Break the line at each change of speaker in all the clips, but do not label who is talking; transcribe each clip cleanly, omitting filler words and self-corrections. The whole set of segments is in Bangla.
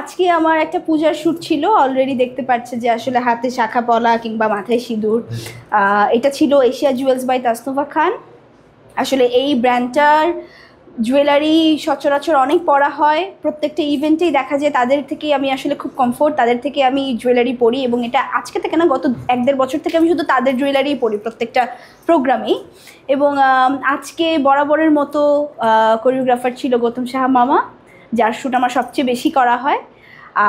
আজকে আমার একটা পূজার শ্যুট ছিল, অলরেডি দেখতে পাচ্ছে যে আসলে হাতে শাখা পলা কিংবা মাথায় সিঁদুর। এটা ছিল এশিয়া জুয়েলস বাই তাসনুভা খান। আসলে এই ব্র্যান্ডটার জুয়েলারি সচরাচর অনেক পরা হয়, প্রত্যেকটা ইভেন্টেই দেখা যায় তাদের থেকে আমি আসলে খুব কমফোর্ট, তাদের থেকে আমি জুয়েলারি পরি। এবং এটা আজকে থেকে না, গত 1-1.5 বছর থেকে আমি শুধু তাদের জুয়েলারিই পরি প্রত্যেকটা প্রোগ্রামেই। এবং আজকে বরাবরের মতো কোরিওগ্রাফার ছিল গৌতম সাহা মামা, যার শ্যুট আমার সবচেয়ে বেশি করা হয়।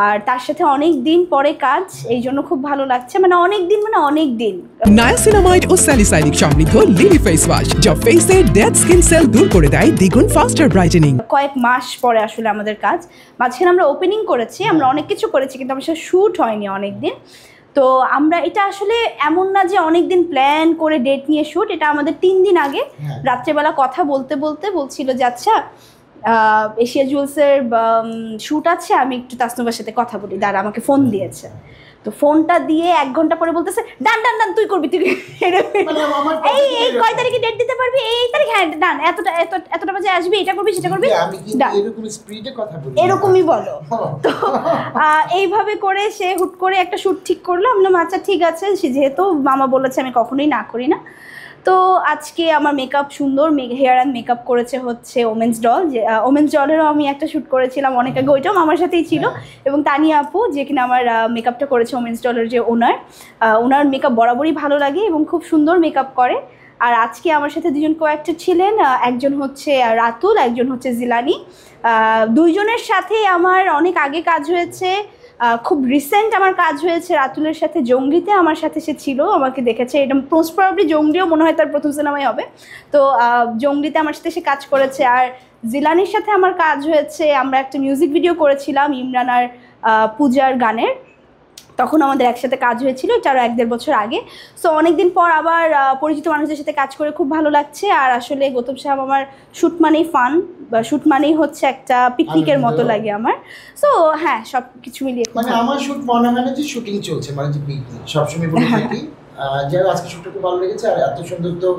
আর তার সাথে অনেক দিন পরে কাজ, এই জন্য খুব ভালো লাগছে। মানে অনেক দিন
নায়াসিনামাইড ও স্যালিসাইলিক সমৃদ্ধ লিলি ফেস ওয়াশ, যা ফেসের ডেড স্কিন সেল দূর করে দেয় দ্বিগুণ ফাস্টার ব্রাইটেনিং।
কয়েক মাস পরে আসলে আমাদের কাজ, মাঝখানে আমরা ওপেনিং করেছি, আমরা অনেক কিছু করেছি, কিন্তু আমার সাথে শ্যুট হয়নি অনেক দিন। তো আমরা এটা আসলে এমন না যে অনেক দিন প্ল্যান করে ডেট নিয়ে শ্যুট, এটা আমাদের 3 দিন আগে রাত্রেবেলা কথা বলতে বলছিল যে আচ্ছা এশিয়া জুয়েলসের শ্যুট আছে, আমি একটু তাসনুভার সাথে কথা বলি, দাঁড়া। আমাকে ফোন দিয়েছে, তো ফোনটা দিয়ে 1 ঘন্টা পরে বলতেছে ডান তুই করবি, তুই এই কয় তারিখে ডেট দিতে পারবি, এই তারিখ, হ্যাঁ ডান, এতটা বাজে আসবি, এটা করবি সেটা করবি, এরকমই বলো। তো এইভাবে করে সে হুট করে একটা শ্যুট ঠিক করলো। আমি বললাম আচ্ছা ঠিক আছে, যেহেতু মামা বলেছে আমি কখনোই না করি না। তো আজকে আমার মেকআপ সুন্দর, হেয়ার অ্যান্ড মেকআপ করেছে হচ্ছে ওমেন্স ডল, যে ওমেন্স ডলেরও আমি একটা শ্যুট করেছিলাম অনেক আগে, ওইটাও আমার সাথেই ছিল। এবং তানিয়া আপু, যে কিনা আমার মেকআপটা করেছে ওমেন্স ডলের যে ওনার মেকআপ বরাবরই ভালো লাগে এবং খুব সুন্দর মেকআপ করে। আর আজকে আমার সাথে 2জন কো-অ্যাক্টর ছিলেন, একজন হচ্ছে রাতুল, একজন হচ্ছে জিলানি। 2জনের সাথেই আমার অনেক আগে কাজ হয়েছে, খুব রিসেন্ট আমার কাজ হয়েছে রাতুলের সাথে জঙ্গলিতে, আমার সাথে সে ছিল, আমাকে দেখেছে। এটা মোস্ট প্রবাবলি জঙ্গলিও মনে হয় তার প্রথম সিনেমাই হবে। তো জঙ্গলিতে আমার সাথে সে কাজ করেছে। আর জিলানির সাথে আমার কাজ হয়েছে, আমরা একটা মিউজিক ভিডিও করেছিলাম ইমরান আর পূজার গানের, তখন আমাদের একসাথে কাজ হয়েছিল, এটা আরও 1-1.5 বছর আগে। সো অনেকদিন পর আবার পরিচিত মানুষদের সাথে কাজ করে খুব ভালো লাগছে। আর আসলে গৌতম সাহেব আমার শ্যুট মানেই ফান, বা শ্যুট মানেই হচ্ছে একটা পিকনিকের মতো লাগে আমার। সো হ্যাঁ, সব কিছু মিলিয়ে
মানে আমার শ্যুট মনে হয় না যে শুটিং চলছে, মানে যে পিকনিক সবসময় বলে থাকি। যারা আজকে শ্যুটটা খুব ভালো লেগেছে, আর এত সুন্দর তো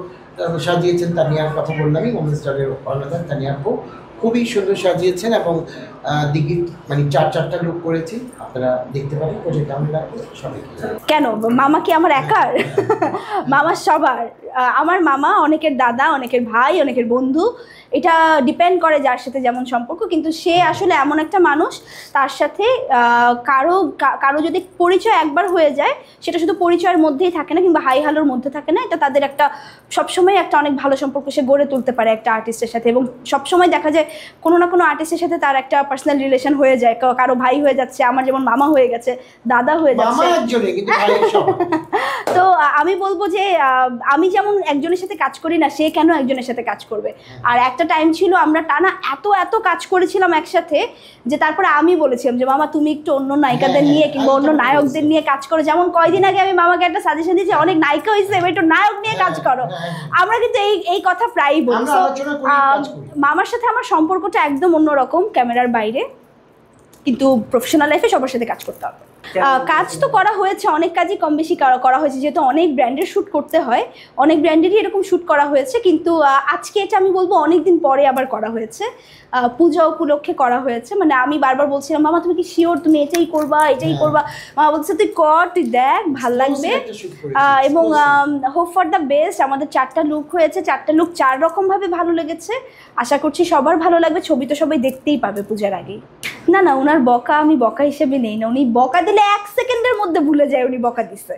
সাজিয়েছেন। তানিয়ার কথা বললামই, ওমেন্স ডলের অন্যতম তানিয়া আপু খুবই সুন্দর সাজিয়েছেন এবং দিকে মানে 4-4টা লুক করেছি, আপনারা দেখতে পারেন। কোথায় কেমন লাগবে সবাইকে।
কেন মামা কি আমার একার? মামা সবার, আমার মামা অনেকের দাদা, অনেকের ভাই, অনেকের বন্ধু, এটা ডিপেন্ড করে যার সাথে যেমন সম্পর্ক। কিন্তু সে আসলে এমন একটা মানুষ, তার সাথে কারো যদি পরিচয় একবার হয়ে যায়, সেটা শুধু পরিচয়ের মধ্যেই থাকে না কিংবা হাই হ্যালোর মধ্যে থাকে না, এটা তাদের একটা সবসময় একটা অনেক ভালো সম্পর্ক সে গড়ে তুলতে পারে একটা আর্টিস্টের সাথে। এবং সবসময় দেখা যায় কোনো না কোনো আর্টিস্টের সাথে তার একটা পার্সোনাল রিলেশন হয়ে যায়, কারো ভাই হয়ে যাচ্ছে, আমার যেমন মামা হয়ে গেছে, দাদা হয়ে যাচ্ছে। তো আমি বলবো যে আমি যেমন একজনের সাথে কাজ করি না, সে কেন একজনের সাথে কাজ করবে। আর একটা টাইম ছিল আমরা টানা এত কাজ করেছিলাম একসাথে, যে তারপরে আমি বলেছিলাম যে মামা তুমি একটু অন্য নায়িকাদের নিয়ে কিংবা অন্য নায়কদের নিয়ে কাজ করো। যেমন কয়দিন আগে আমি মামাকে একটা সাজেশন দিয়েছি, অনেক নায়িকা হয়েছে, এবার একটু নায়ক নিয়ে কাজ করো। আমরা কিন্তু এই কথা প্রায়ই বলি। মামার সাথে আমার সম্পর্কটা একদম অন্যরকম ক্যামেরার বাইরে, কিন্তু প্রফেশনাল লাইফে সবার সাথে কাজ করতে হবে। কাজ তো করা হয়েছে, অনেক কাজই কম বেশি করা হয়েছে, যেহেতু অনেক ব্র্যান্ডের শ্যুট করতে হয়, অনেক ব্র্যান্ডেরই এরকম শ্যুট করা হয়েছে। কিন্তু আজকে এটা আমি বলবো অনেক দিন পরে আবার করা হয়েছে, পূজা উপলক্ষে করা হয়েছে। মানে আমি বারবার বলছিলাম মামা তুমি কি শিওর তুমি এটাই করবা? মামা বলছে তুই কর, তুই দেখ, ভাল লাগবে। এবং হোপ ফর দ্য বেস্ট। আমাদের 4টা লুক হয়েছে, 4টা লুক 4 রকমভাবে ভালো লেগেছে। আশা করছি সবার ভালো লাগবে। ছবি তো সবাই দেখতেই পাবে পূজার আগেই। না ওনার বকা আমি বকা হিসেবে নেই না, উনি বকা দিলে 1 সেকেন্ডের মধ্যে ভুলে যায় উনি বকা দিচ্ছে,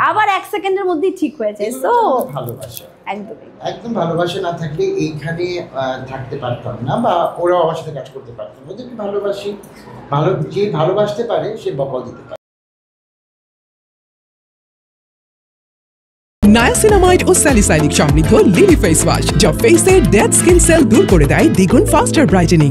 আবার 1 সেকেন্ডের মধ্যেই ঠিক হয়ে যায়। সো
ভালোবাসা,
একদম
ভালোবাসা না থাকলে এইখানে থাকতে পারতাম না, বা ওরাও আমার সাথে কাজ করতে পারতাম। ওদেরকে ভালোবাসি, যে ভালোবাসতে পারে সে বকাও দিতে পারে।
নায়াসিনামাইড ও স্যালিসাইলিক সমৃদ্ধ লিলি ফেস ওয়াশ, যা ফেসের ডেড স্কিন সেল দূর করে দেয় দ্বিগুণ ফাস্টার ব্রাইটেনিং।